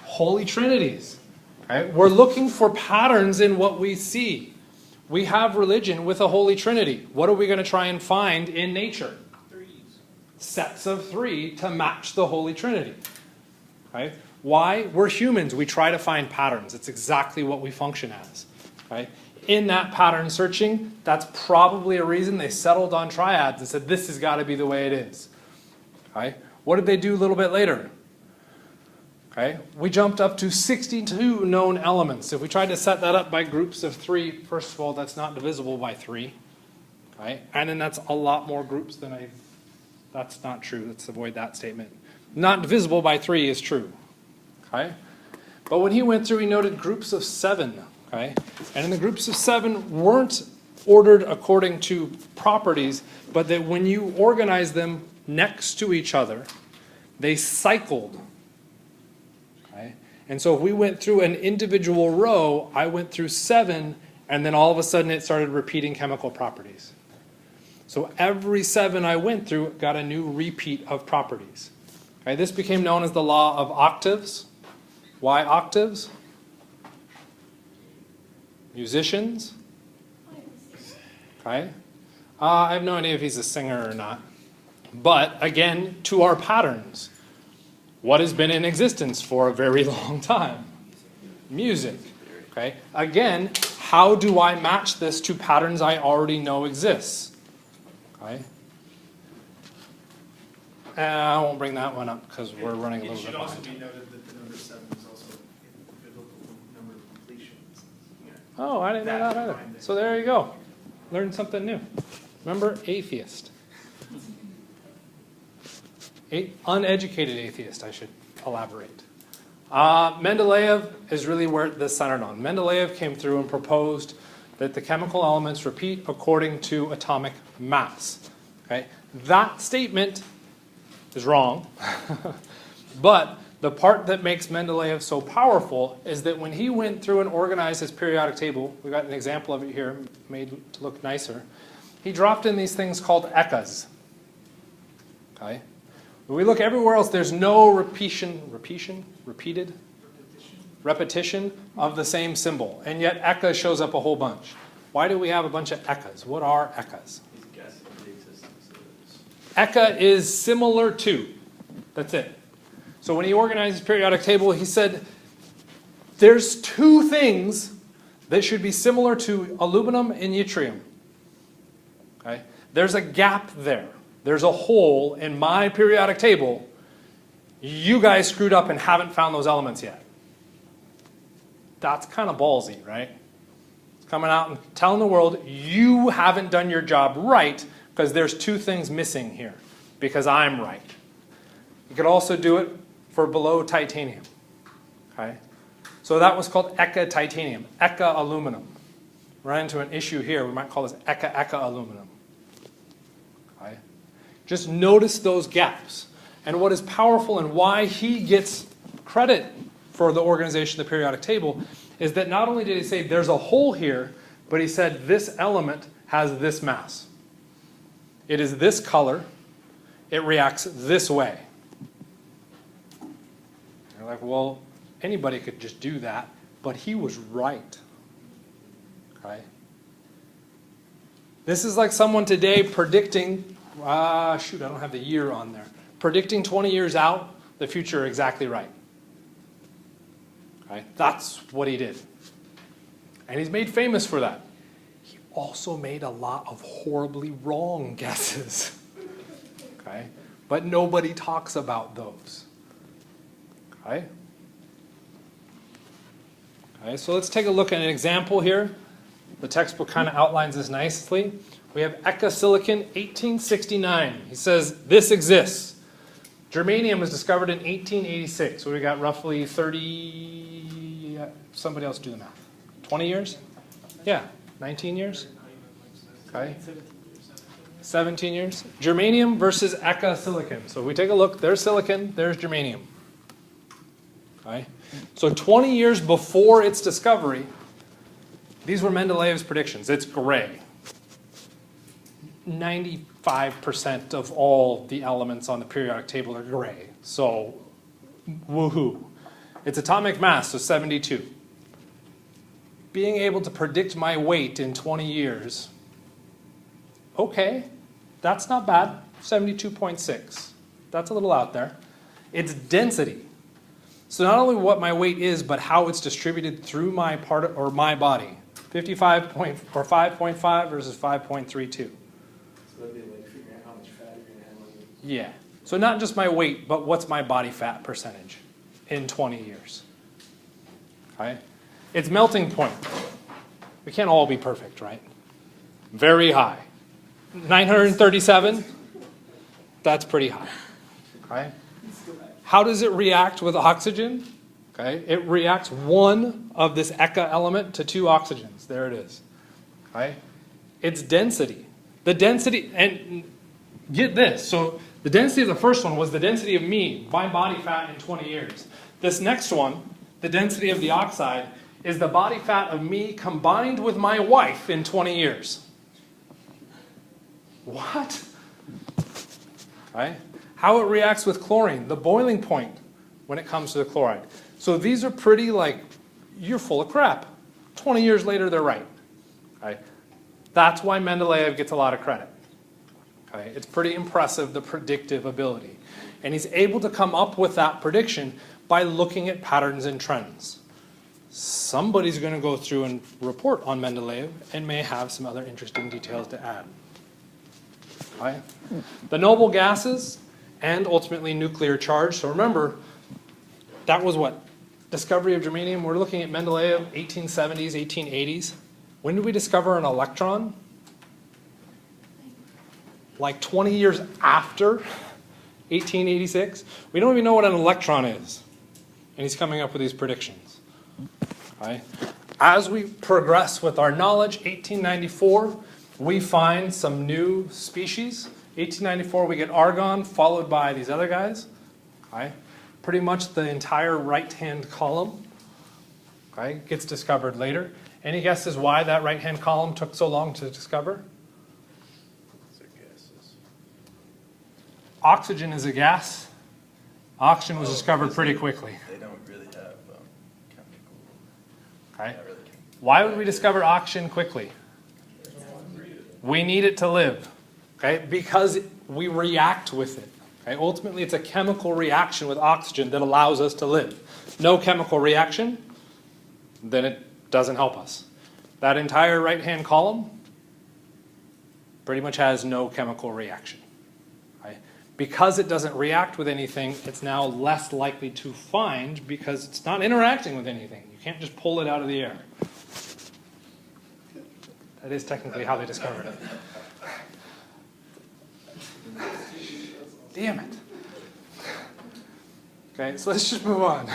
Holy Trinities. Right? We're looking for patterns in what we see. We have religion with a Holy Trinity. What are we going to try and find in nature? Sets of 3 to match the Holy Trinity. Right? Why? We're humans. We try to find patterns. It's exactly what we function as. Right? In that pattern searching, that's probably a reason they settled on triads and said, this has got to be the way it is. Okay? What did they do a little bit later? Okay? We jumped up to 62 known elements. If we tried to set that up by groups of 3, first of all, that's not divisible by 3. Okay? And then that's a lot more groups than that's not true. Let's avoid that statement. Not divisible by 3 is true. Okay? But when he went through, he noted groups of 7. Okay? And in the groups of 7 weren't ordered according to properties, but that when you organize them next to each other, they cycled. Okay? And so if we went through an individual row, I went through 7, and then all of a sudden it started repeating chemical properties. So every 7 I went through got a new repeat of properties. Okay? This became known as the law of octaves. Why octaves? Musicians? Okay. I have no idea if he's a singer or not. But again, to our patterns. What has been in existence for a very long time? Music. Okay. Again, how do I match this to patterns I already know exist? Okay. I won't bring that one up because we're running a little bit It should also behind. be noted that the number 7 is also a biblical number of completions. Yeah. Oh, I didn't know that either. So there you go. Learned something new. Remember, atheist. Uneducated atheist, I should elaborate. Mendeleev is really where this centered on. Mendeleev came through and proposed that the chemical elements repeat according to atomic mass. Okay? That statement is wrong. But the part that makes Mendeleev so powerful is that when he went through and organized his periodic table, we've got an example of it here, made to look nicer, he dropped in these things called ekas. Okay? When we look everywhere else, there's no repetition of the same symbol. And yet eka shows up a whole bunch. Why do we have a bunch of ekas? What are ekas? He's guessing the existence of Eka is similar to. That's it. So when he organized his periodic table, he said, there's 2 things that should be similar to aluminum and yttrium. Okay? There's a gap there. There's a hole in my periodic table. You guys screwed up and haven't found those elements yet. That's kind of ballsy, right? It's coming out and telling the world, you haven't done your job right because there's 2 things missing here because I'm right. You could also do it for below titanium. Okay? So that was called eka-titanium, eka-aluminum. Run into an issue here. We might call this eka-eka-aluminum. Okay? Just notice those gaps. And what is powerful and why he gets credit for the organization of the periodic table is that not only did he say there's a hole here, but he said this element has this mass. It is this color. It reacts this way. You're like, well, anybody could just do that, but he was right. Okay? This is like someone today predicting, shoot, I don't have the year on there, predicting 20 years out the future exactly right. Okay? That's what he did. And he's made famous for that. He also made a lot of horribly wrong guesses. Okay? But nobody talks about those. Okay? Okay, so let's take a look at an example here. The textbook kind of outlines this nicely. We have ekasilicon 1869. He says this exists. Germanium was discovered in 1886. So we got roughly 30, somebody else do the math. 20 years? Yeah, 19 years? Okay. 17 years. Germanium versus ekasilicon. So if we take a look, there's silicon, there's germanium. Okay. So 20 years before its discovery, these were Mendeleev's predictions. It's gray. 95% of all the elements on the periodic table are gray. So, woohoo. Its atomic mass, so 72. Being able to predict my weight in 20 years, okay, that's not bad. 72.6. That's a little out there. Its density. So not only what my weight is, but how it's distributed through my part or my body. 5.5 versus 5.32. So that'd be like figuring out how much fat you're going to have on you. Yeah. So not just my weight, but what's my body fat percentage in 20 years. Okay? Its melting point. We can't all be perfect, right? Very high. 937. That's pretty high. Okay? How does it react with oxygen? Okay, it reacts one of this eka element to two oxygens. There it is. Okay, its density. The density, and get this. So the density of the first one was the density of me, my body fat in 20 years. This next one, the density of the oxide, is the body fat of me combined with my wife in 20 years. What? Okay. How it reacts with chlorine, the boiling point when it comes to the chloride. So these are pretty like, you're full of crap. 20 years later, they're right. Okay? That's why Mendeleev gets a lot of credit. Okay? It's pretty impressive, the predictive ability. And he's able to come up with that prediction by looking at patterns and trends. Somebody's going to go through and report on Mendeleev and may have some other interesting details to add. Okay? The noble gases and ultimately nuclear charge. So remember, that was what? Discovery of germanium. We're looking at Mendeleev, 1870s, 1880s. When did we discover an electron? Like 20 years after 1886. We don't even know what an electron is. And he's coming up with these predictions. Okay? As we progress with our knowledge, 1894, we find some new species. 1894, we get argon, followed by these other guys. Okay? Pretty much the entire right-hand column, okay, gets discovered later. Any guesses why that right-hand column took so long to discover? So gases. Oxygen is a gas. Oxygen was discovered pretty quickly. They don't really have chemical. Okay? Not really chemical. Why would we discover oxygen quickly? We need it to live. Okay? Because we react with it. Okay? Ultimately, it's a chemical reaction with oxygen that allows us to live. No chemical reaction, then it doesn't help us. That entire right-hand column pretty much has no chemical reaction. Okay? Because it doesn't react with anything, it's now less likely to find because it's not interacting with anything. You can't just pull it out of the air. That is technically how they discovered it. Damn it. Okay, so let's just move on.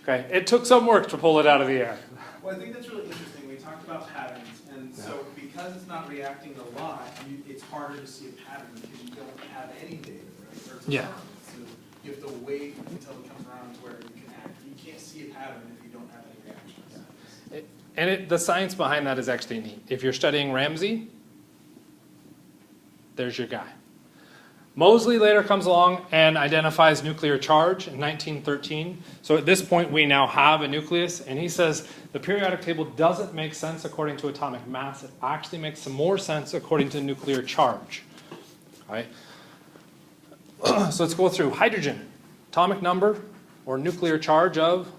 Okay, it took some work to pull it out of the air. Well, I think that's really interesting. We talked about patterns, and so because it's not reacting a lot, it's harder to see a pattern because you don't have any data, right? Or to Yeah. learn. So you have to wait until it comes around to where you can act. You can't see a pattern if you don't have any reactions. And the science behind that is actually neat. If you're studying Ramsey, there's your guy. Moseley later comes along and identifies nuclear charge in 1913. So at this point, we now have a nucleus. And he says the periodic table doesn't make sense according to atomic mass. It actually makes some more sense according to nuclear charge. Okay? So let's go through. Hydrogen, atomic number or nuclear charge of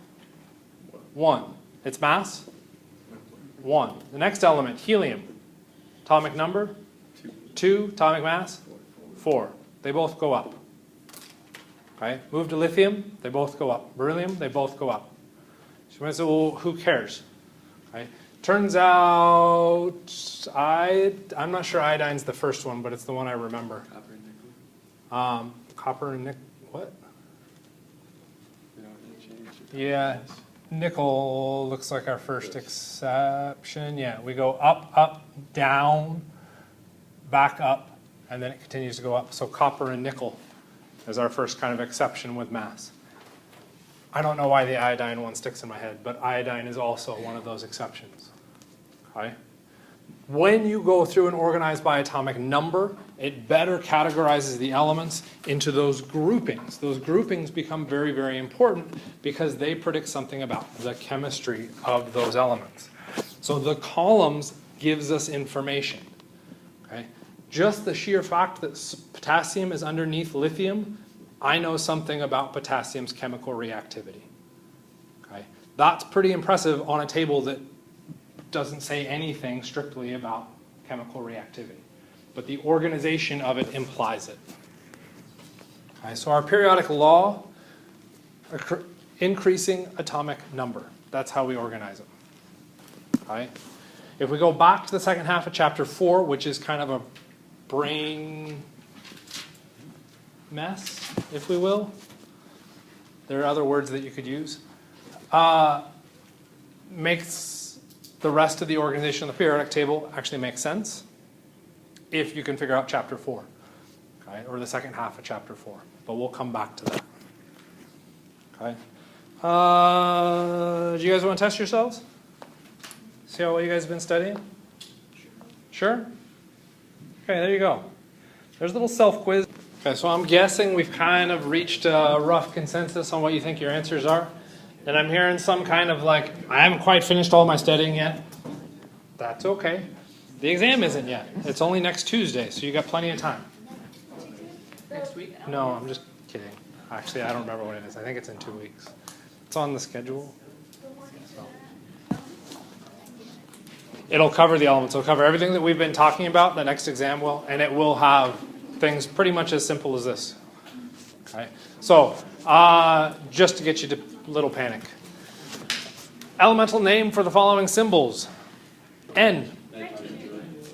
1. Its mass? 1. The next element, helium, atomic number? 2. Atomic mass? 4. They both go up. Okay? Move to lithium, they both go up. Beryllium, they both go up. So you might say, well, who cares? Okay. Turns out, I'm not sure iodine's the first one, but it's the one I remember. Copper and nickel. Copper and nickel, what? We don't really change it. Yeah, nickel looks like our first exception. Yeah, we go up, up, down, back up, and then it continues to go up. So copper and nickel is our first kind of exception with mass. I don't know why the iodine one sticks in my head, but iodine is also one of those exceptions. Okay? When you go through and organize by atomic number, it better categorizes the elements into those groupings. Those groupings become very, very important because they predict something about the chemistry of those elements. So the columns gives us information. Okay? Just the sheer fact that potassium is underneath lithium, I know something about potassium's chemical reactivity. Okay? That's pretty impressive on a table that doesn't say anything strictly about chemical reactivity. But the organization of it implies it. Okay, so our periodic law, increasing atomic number. That's how we organize it. Okay? If we go back to the second half of chapter 4, which is kind of a brain mess, if we will. There are other words that you could use. Makes the rest of the organization of the periodic table actually make sense if you can figure out chapter 4, okay, or the second half of chapter 4. But we'll come back to that. Okay. Do you guys want to test yourselves? See how well you guys have been studying? Sure? Okay, there you go. There's a little self-quiz. Okay, so I'm guessing we've kind of reached a rough consensus on what you think your answers are. And I'm hearing some kind of like, I haven't quite finished all my studying yet. That's okay. The exam isn't yet. It's only next Tuesday, so you got plenty of time. Next week? No, I'm just kidding. Actually, I don't remember what it is. I think it's in 2 weeks. It's on the schedule. So. It'll cover the elements. It'll cover everything that we've been talking about. The next exam will, and it will have things pretty much as simple as this. Okay. So, just to get you to little panic. Elemental name for the following symbols. N.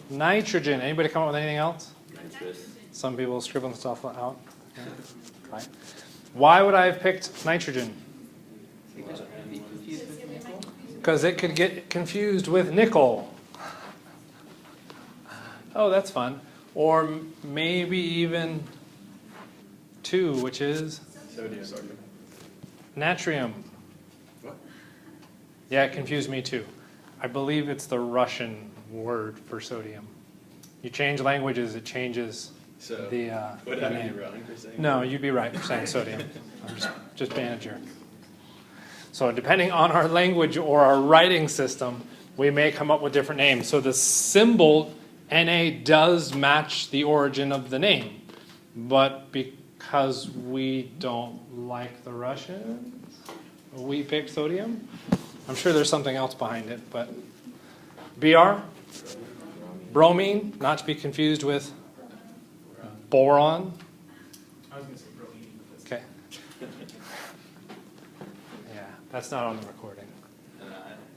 Nitrogen. Anybody come up with anything else? Nitrous. Some people scribble stuff out. Yeah. Okay. Why would I have picked nitrogen? Because it could get confused with nickel. Oh, that's fun. Or maybe even 2, which is Sodium. natrium. What? Yeah, it confused me too. I believe it's the Russian word for sodium. You change languages, it changes So, the would I name. be wrong for saying No, you'd be right for saying sodium. I'm just being a jerk. So depending on our language or our writing system, we may come up with different names. So the symbol Na does match the origin of the name. But because we don't like the Russians, we picked sodium. I'm sure there's something else behind it, but Br, bromine, not to be confused with boron. I was going to say bromine, but that's Okay. Yeah, that's not on the recording.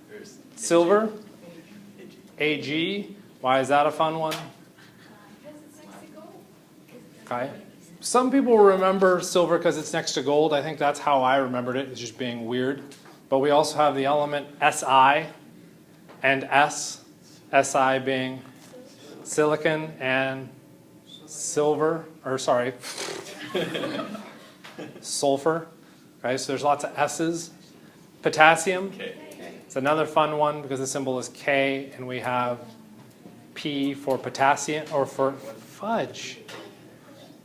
there's Silver, Ag. Why is that a fun one? Because it's next to gold. Okay. Some people remember silver because it's next to gold. I think that's how I remembered it. It's just being weird. But we also have the element Si and S. Si being silicon and silver, or sorry, sulfur. Okay, so there's lots of S's. Potassium. K. It's another fun one because the symbol is K, and we have P for potassium, or for fudge.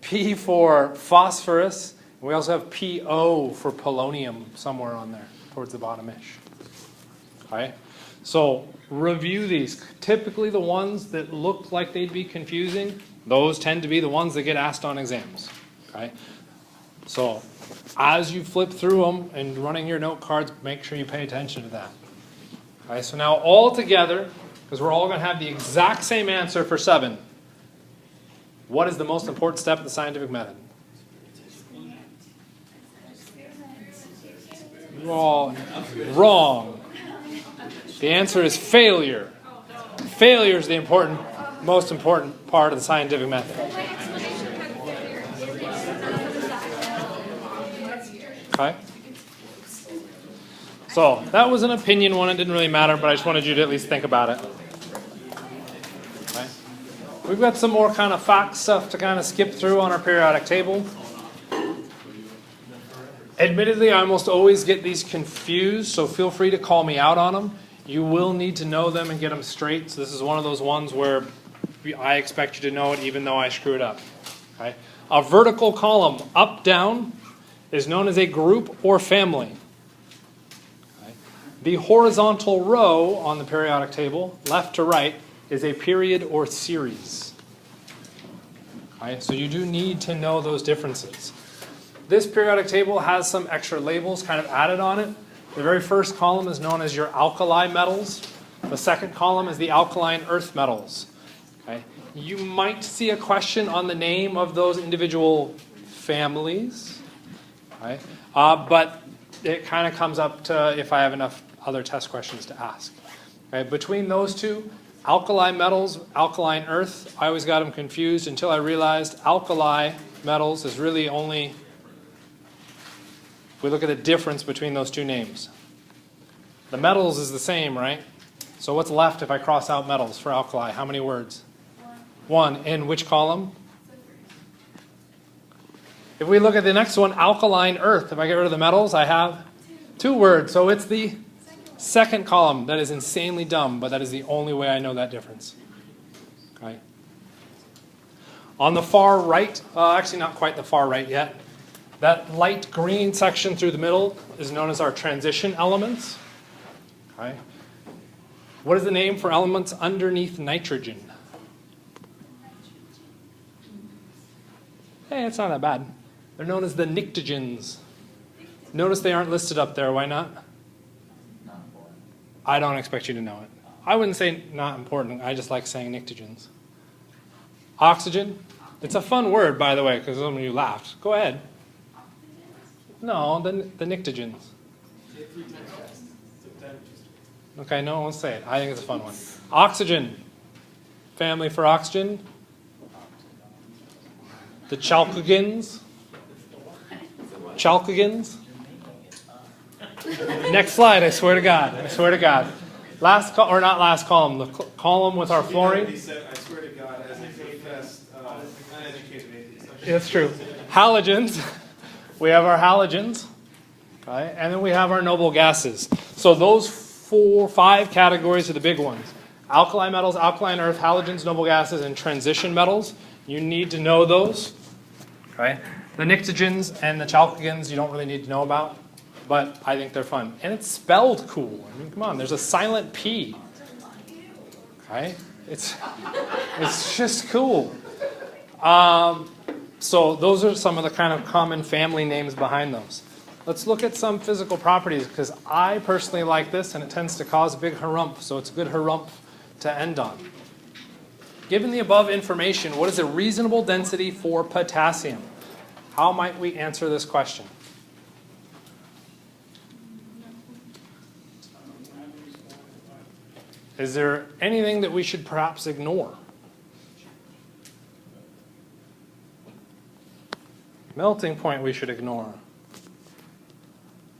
P for phosphorus. And we also have PO for polonium somewhere on there, towards the bottom-ish. Okay? So review these. Typically the ones that look like they'd be confusing, those tend to be the ones that get asked on exams. Okay? So as you flip through them and running your note cards, make sure you pay attention to that. Okay, so now all together, because we're all going to have the exact same answer for 7. What is the most important step of the scientific method? Wrong. Wrong. The answer is failure. Failure is the most important part of the scientific method. Okay. So that was an opinion one. It didn't really matter, but I just wanted you to at least think about it. Okay. We've got some more kind of fact stuff to kind of skip through on our periodic table. Admittedly, I almost always get these confused, so feel free to call me out on them. You will need to know them and get them straight. So this is one of those ones where I expect you to know it even though I screw it up. Okay? A vertical column, up, down, is known as a group or family. Okay? The horizontal row on the periodic table, left to right, is a period or series. Okay? So you do need to know those differences. This periodic table has some extra labels kind of added on it. The very first column is known as your alkali metals. The second column is the alkaline earth metals. Okay? You might see a question on the name of those individual families. Okay? But it kind of comes up to if I have enough other test questions to ask. Okay? Between those two, alkali metals, alkaline earth, I always got them confused until I realized alkali metals is really only... We look at the difference between those two names. The metals is the same, right? So what's left if I cross out metals for alkali? How many words? One. In which column? If we look at the next one, alkaline earth, if I get rid of the metals, I have 2 words. So it's the second column. That is insanely dumb, but that is the only way I know that difference. Okay. On the far right, actually not quite the far right yet, that light green section through the middle is known as our transition elements. Okay. What is the name for elements underneath nitrogen? Hey, it's not that bad. They're known as the pnictogens. Notice they aren't listed up there. Why not? I don't expect you to know it. I wouldn't say not important. I just like saying pnictogens. Oxygen. It's a fun word, by the way, because some of you laughed. Go ahead. No, the pnictogens. Okay, no one wants to say it. I think it's a fun one. Oxygen. Family for oxygen. The chalcogens. Chalcogens. Next slide, I swear to God. I swear to God. Last or not last column, the column with our fluorine. He said, I swear to God, as a professed, uneducated atheist. It's true. Halogens. We have our halogens, okay, and then we have our noble gases. So those 5 categories are the big ones. Alkali metals, alkaline earth, halogens, noble gases, and transition metals. You need to know those. Okay? The pnictogens and the chalcogens you don't really need to know about, but I think they're fun. And it's spelled cool. I mean, come on, there's a silent P. Okay? It's just cool. So those are some of the kind of common family names behind those. Let's look at some physical properties, because I personally like this, and it tends to cause a big harumph, so it's a good harumph to end on. Given the above information, what is a reasonable density for potassium? How might we answer this question? Is there anything that we should perhaps ignore? Melting point we should ignore.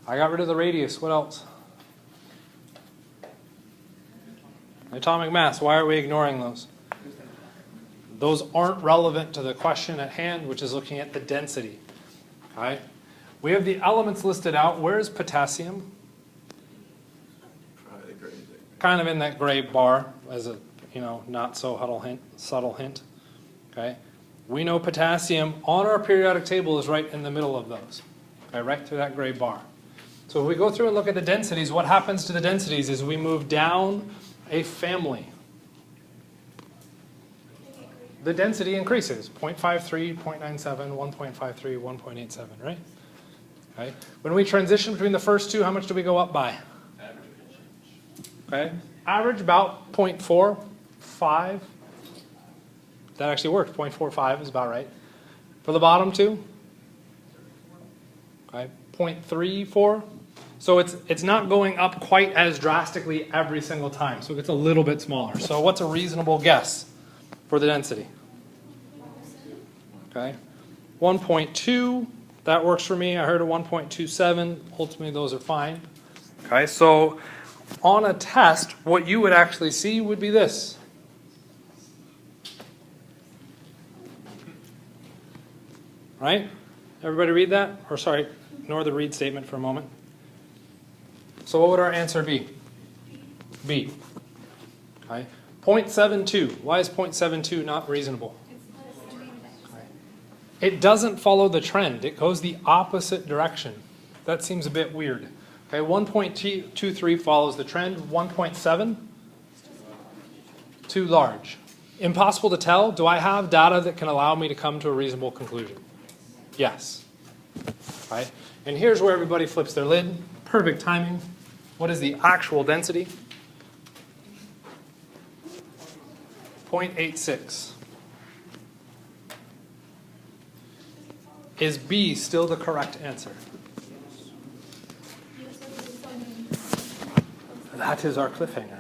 I got rid of the radius. What else? Atomic mass. Why are we ignoring those? Those aren't relevant to the question at hand, which is looking at the density. Okay? We have the elements listed out. Where is potassium? Kind of in that gray bar as a not so subtle hint. Okay? We know potassium on our periodic table is right in the middle of those. Okay, right through that gray bar. So if we go through and look at the densities, what happens to the densities is we move down a family. The density increases. 0.53, 0.97, 1.53, 1.87, right? Okay. When we transition between the first two, how much do we go up by? Okay. Average about 0.45. That actually works. 0.45 is about right. For the bottom two, okay, 0.34. So it's not going up quite as drastically every single time. So it gets a little bit smaller. So what's a reasonable guess for the density? Okay. 1.2, that works for me. I heard a 1.27. Ultimately, those are fine. Okay, so on a test, what you would actually see would be this. Right? Everybody read that? Or sorry, ignore the read statement for a moment. So what would our answer be? B. Okay. 0.72. Why is 0.72 not reasonable? Okay. It doesn't follow the trend. It goes the opposite direction. That seems a bit weird. Okay, 1.23 follows the trend. 1.7? Too large. Impossible to tell. Do I have data that can allow me to come to a reasonable conclusion? Yes. Right? And here's where everybody flips their lid. Perfect timing. What is the actual density? 0.86. Is B still the correct answer? That is our cliffhanger.